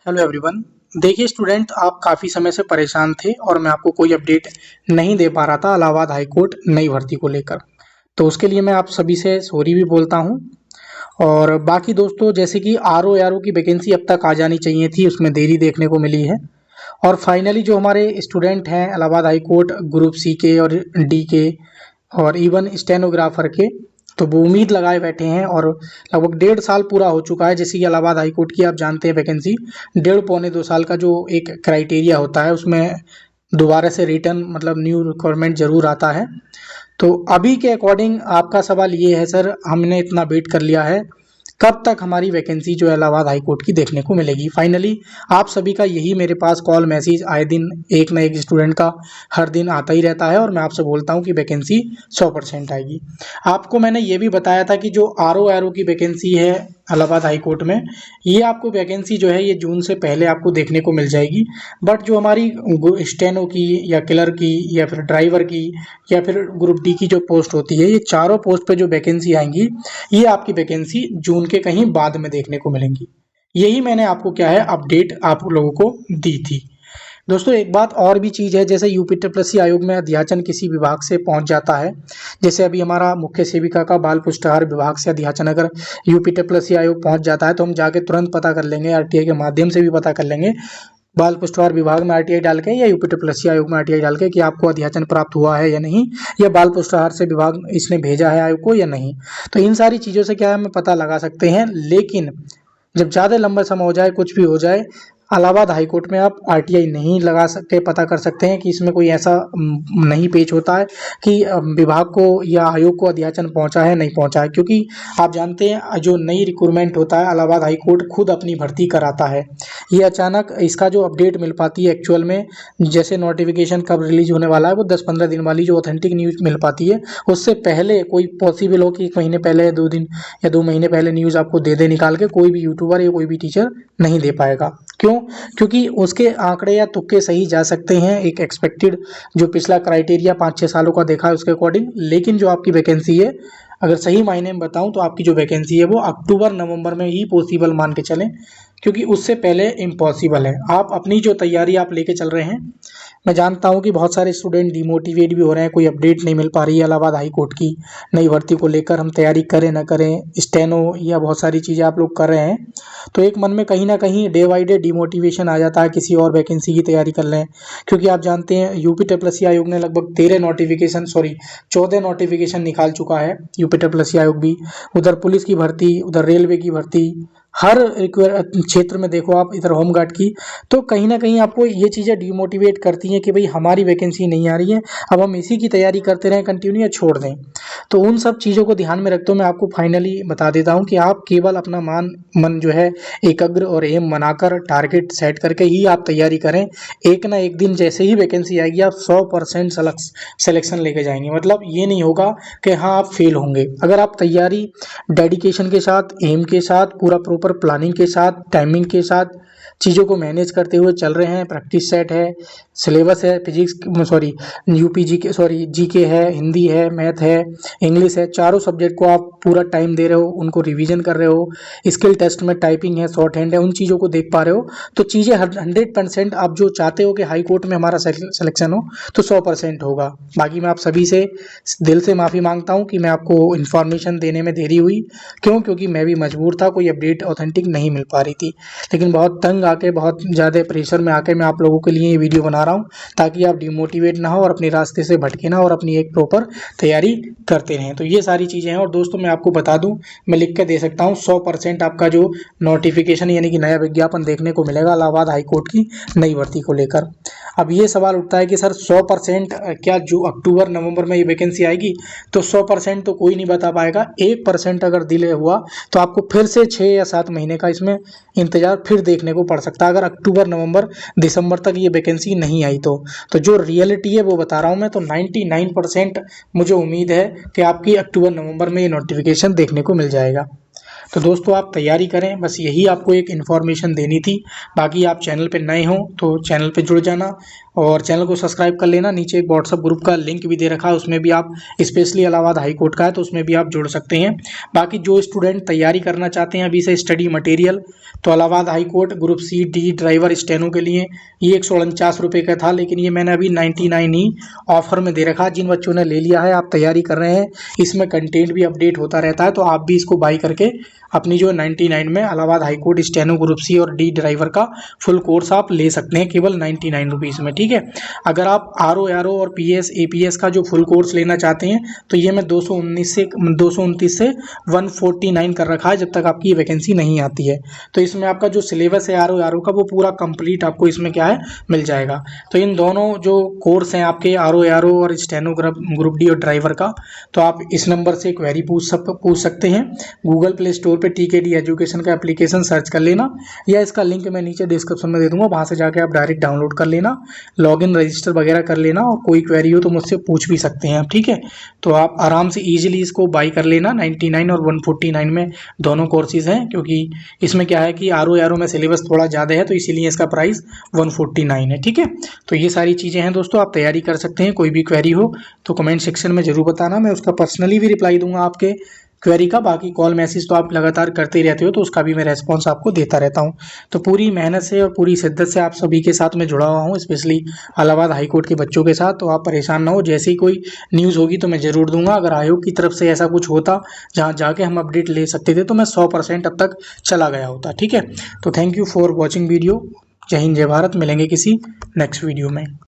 Hello everyone. देखिए student, आप काफ़ी समय से परेशान थे और मैं आपको कोई अपडेट नहीं दे पा रहा था इलाहाबाद हाई कोर्ट नई भर्ती को लेकर। तो उसके लिए मैं आप सभी से सॉरी भी बोलता हूं। और बाकी दोस्तों, जैसे कि आर ओ की वैकेंसी अब तक आ जानी चाहिए थी, उसमें देरी देखने को मिली है। और फाइनली जो हमारे स्टूडेंट हैं Allahabad high court group C के और डी के और इवन स्टेनोग्राफर के, तो वो उम्मीद लगाए बैठे हैं। और लगभग 1.5 साल पूरा हो चुका है। जैसे कि इलाहाबाद हाई कोर्ट की आप जानते हैं वैकेंसी 1.5 पौने 2 साल का जो एक क्राइटेरिया होता है, उसमें दोबारा से रिटर्न मतलब न्यू रिक्वायरमेंट जरूर आता है। तो अभी के अकॉर्डिंग आपका सवाल ये है, सर हमने इतना वेट कर लिया है, कब तक हमारी वैकेंसी जो है इलाहाबाद हाई कोर्ट की देखने को मिलेगी। फाइनली आप सभी का यही मेरे पास कॉल मैसेज आए दिन एक ना एक स्टूडेंट का हर दिन आता ही रहता है और मैं आपसे बोलता हूँ कि वैकेंसी 100% आएगी। आपको मैंने ये भी बताया था कि जो आर ओ की वैकेंसी है इलाहाबाद हाई कोर्ट में, ये आपको वैकेंसी जो है ये जून से पहले आपको देखने को मिल जाएगी। बट जो हमारी स्टेनो की या क्लर्क की या फिर ड्राइवर की या फिर ग्रुप डी की जो पोस्ट होती है, ये चारों पोस्ट पे जो वैकेंसी आएंगी, ये आपकी वैकेंसी जून के कहीं बाद में देखने को मिलेंगी। यही मैंने आपको क्या है अपडेट आप लोगों को दी थी। दोस्तों एक बात और भी चीज़ है, जैसे यूपी ट्रिपलसी आयोग में अध्याचन किसी विभाग से पहुंच जाता है, जैसे अभी हमारा मुख्य सेविका का बाल पुष्टाहार विभाग से अध्याचन अगर यूपी ट्रिपलसी आयोग पहुंच जाता है, तो हम जाके तुरंत पता कर लेंगे, आरटीआई के माध्यम से भी पता कर लेंगे, बाल पुष्टाहार विभाग में आरटीआई डाल के या यूपी ट्रिपलसी आयोग में आरटीआई डाल के, कि आपको अध्याचन प्राप्त हुआ है या नहीं, या बाल पुष्टाहार से विभाग इसने भेजा है आयोग को या नहीं। तो इन सारी चीज़ों से क्या है हम पता लगा सकते हैं। लेकिन जब ज़्यादा लंबा समय हो जाए, कुछ भी हो जाए, इलाहाबाद हाई कोर्ट में आप आरटीआई नहीं लगा सकते, पता कर सकते हैं कि इसमें कोई ऐसा नहीं पेच होता है कि विभाग को या आयोग को अध्याचन पहुंचा है नहीं पहुंचा है। क्योंकि आप जानते हैं जो नई रिक्रूटमेंट होता है, इलाहाबाद हाई कोर्ट खुद अपनी भर्ती कराता है। ये अचानक इसका जो अपडेट मिल पाती है एक्चुअल में, जैसे नोटिफिकेशन कब रिलीज होने वाला है, वो 10-15 दिन वाली जो ऑथेंटिक न्यूज़ मिल पाती है, उससे पहले कोई पॉसिबल हो कि 1 महीने पहले या 2 दिन या 2 महीने पहले न्यूज़ आपको दे दे निकाल के, कोई भी यूट्यूबर या कोई भी टीचर नहीं दे पाएगा। क्यों? क्योंकि उसके आंकड़े या तुक्के सही जा सकते हैं एक एक्सपेक्टेड जो पिछला क्राइटेरिया 5-6 सालों का देखा है उसके अकॉर्डिंग, लेकिन जो आपकी वैकेंसी है, अगर सही मायने में बताऊं तो आपकी जो वैकेंसी है वो अक्टूबर नवंबर में ही पॉसिबल मान के चलें, क्योंकि उससे पहले इम्पॉसिबल है। आप अपनी जो तैयारी आप लेके चल रहे हैं, मैं जानता हूं कि बहुत सारे स्टूडेंट डिमोटिवेट भी हो रहे हैं, कोई अपडेट नहीं मिल पा रही है इलाहाबाद हाई कोर्ट की नई भर्ती को लेकर, हम तैयारी करें ना करें, स्टेनो या बहुत सारी चीज़ें आप लोग कर रहे हैं, तो एक मन में कहीं ना कहीं डे बाई डे डिमोटिवेशन आ जाता है किसी और वैकेंसी की तैयारी कर लें। क्योंकि आप जानते हैं यूपी ट्रिपलसी आयोग ने लगभग 14 नोटिफिकेशन निकाल चुका है, यूपी ट्रिपलसी आयोग भी। उधर पुलिस की भर्ती, उधर रेलवे की भर्ती, हर क्षेत्र में देखो आप, इधर होमगार्ड की। तो कहीं ना कहीं आपको ये चीज़ें डिमोटिवेट करती हैं कि भाई हमारी वैकेंसी नहीं आ रही है, अब हम इसी की तैयारी करते रहें कंटिन्यू या छोड़ दें। तो उन सब चीज़ों को ध्यान में रखते हुए मैं आपको फाइनली बता देता हूं कि आप केवल अपना मन जो है एकाग्र और एम बनाकर टारगेट सेट करके ही आप तैयारी करें। एक ना एक दिन जैसे ही वैकेंसी आएगी आप 100% सिलेक्शन लेके जाएंगे। मतलब ये नहीं होगा कि हाँ आप फेल होंगे। अगर आप तैयारी डेडिकेशन के साथ, एम के साथ, पूरा प्रॉपर प्लानिंग के साथ, टाइमिंग के साथ चीज़ों को मैनेज करते हुए चल रहे हैं, प्रैक्टिस सेट है, सिलेबस है, फिजिक्स सॉरी यूपीजी के सॉरी जीके है, हिंदी है, मैथ है, इंग्लिश है, चारों सब्जेक्ट को आप पूरा टाइम दे रहे हो, उनको रिवीजन कर रहे हो, स्किल टेस्ट में टाइपिंग है, शॉर्ट हैंड है, उन चीज़ों को देख पा रहे हो, तो चीज़ें 100% आप जो चाहते हो कि हाई कोर्ट में हमारा सिलेक्शन हो, तो 100% होगा। बाकी मैं आप सभी से दिल से माफ़ी मांगता हूँ कि मैं आपको इन्फॉर्मेशन देने में देरी हुई। क्यों? क्योंकि मैं भी मजबूर था, कोई अपडेट ऑथेंटिक नहीं मिल पा रही थी। लेकिन बहुत तंग आके, बहुत ज़्यादा प्रेशर में आके मैं आप लोगों के लिए ये वीडियो बना रहा हूँ, ताकि आप डिमोटिवेट ना हो और अपने रास्ते से भटके ना और अपनी एक प्रॉपर तैयारी करते रहें। तो ये सारी चीज़ें हैं। और दोस्तों मैं आपको बता दूं, मैं लिख के दे सकता हूं, 100% आपका जो नोटिफिकेशन यानी कि नया विज्ञापन देखने को मिलेगा इलाहाबाद हाई कोर्ट की नई भर्ती को लेकर। अब ये सवाल उठता है कि सर 100% क्या जो अक्टूबर नवंबर में ये वैकेंसी आएगी? तो 100% तो कोई नहीं बता पाएगा। 1% अगर डिले हुआ तो आपको फिर से 6 या 7 महीने का इसमें इंतजार फिर देखने को पड़ सकता है, अगर अक्टूबर नवंबर दिसंबर तक ये वैकेंसी नहीं आई तो जो रियलिटी है वो बता रहा हूँ मैं। तो 99% मुझे उम्मीद है कि आपकी अक्टूबर नवंबर में ये नोटिफिकेशन देखने को मिल जाएगा। तो दोस्तों आप तैयारी करें, बस यही आपको एक इन्फॉर्मेशन देनी थी। बाकी आप चैनल पे नए हो तो चैनल पे जुड़ जाना और चैनल को सब्सक्राइब कर लेना। नीचे एक व्हाट्सअप ग्रुप का लिंक भी दे रखा है, उसमें भी आप स्पेशली इलाहाबाद हाई कोर्ट का है तो उसमें भी आप जुड़ सकते हैं। बाकी जो स्टूडेंट तैयारी करना चाहते हैं अभी से स्टडी मटेरियल, तो Allahabad high court group C D driver steno के लिए ये 149 रुपये का था, लेकिन ये मैंने अभी 99 ही ऑफर में दे रखा। जिन बच्चों ने ले लिया है, आप तैयारी कर रहे हैं, इसमें कंटेंट भी अपडेट होता रहता है, तो आप भी इसको बाई करके अपनी जो 99 में Allahabad high court steno group C और डी ड्राइवर का फुल कोर्स आप ले सकते हैं केवल 99 रुपीज़ में, ठीक है। अगर आप आर ओ और P S A P S का जो फुल कोर्स लेना चाहते हैं तो ये मैं 229 से 149 कर रखा है जब तक आपकी वैकेंसी नहीं आती है। तो इसमें आपका जो सिलेबस है आर ओ का वो पूरा कंप्लीट आपको इसमें क्या है मिल जाएगा। तो इन दोनों जो कोर्स हैं आपके आर ओ और स्टेनो ग्रुप डी और ड्राइवर का, तो आप इस नंबर से क्वेरी पूछ सकते हैं। गूगल प्ले स्टोर पे टीकेडी एजुकेशन का एप्लीकेशन सर्च कर लेना, या इसका लिंक मैं नीचे डिस्क्रिप्शन में दे दूंगा, वहां से जाके आप डायरेक्ट डाउनलोड कर लेना, लॉगिन रजिस्टर वगैरह कर लेना, और कोई क्वेरी हो तो मुझसे पूछ भी सकते हैं आप, ठीक है। तो आप आराम से इजीली इसको बाई कर लेना। 99 और 149 में दोनों कोर्सेज हैं, क्योंकि इसमें क्या है कि आर ओ में सिलेबस थोड़ा ज़्यादा है तो इसीलिए इसका प्राइस 149 है, ठीक है। तो ये सारी चीज़ें हैं दोस्तों, आप तैयारी कर सकते हैं। कोई भी क्वेरी हो तो कमेंट सेक्शन में ज़रूर बताना, मैं उसका पर्सनली भी रिप्लाई दूंगा आपके क्वेरी का। बाकी कॉल मैसेज तो आप लगातार करते ही रहते हो तो उसका भी मैं रेस्पॉन्स आपको देता रहता हूँ। तो पूरी मेहनत से और पूरी शिद्दत से आप सभी के साथ मैं जुड़ा हुआ हूँ, स्पेशली इलाहाबाद हाई कोर्ट के बच्चों के साथ। तो आप परेशान ना हो, जैसे ही कोई न्यूज़ होगी तो मैं ज़रूर दूंगा। अगर आयोग की तरफ से ऐसा कुछ होता जहाँ जाके हम अपडेट ले सकते थे तो मैं 100% अब तक चला गया होता, ठीक है। तो thank you for watching video. जय हिंद, जय भारत। मिलेंगे किसी नेक्स्ट वीडियो में।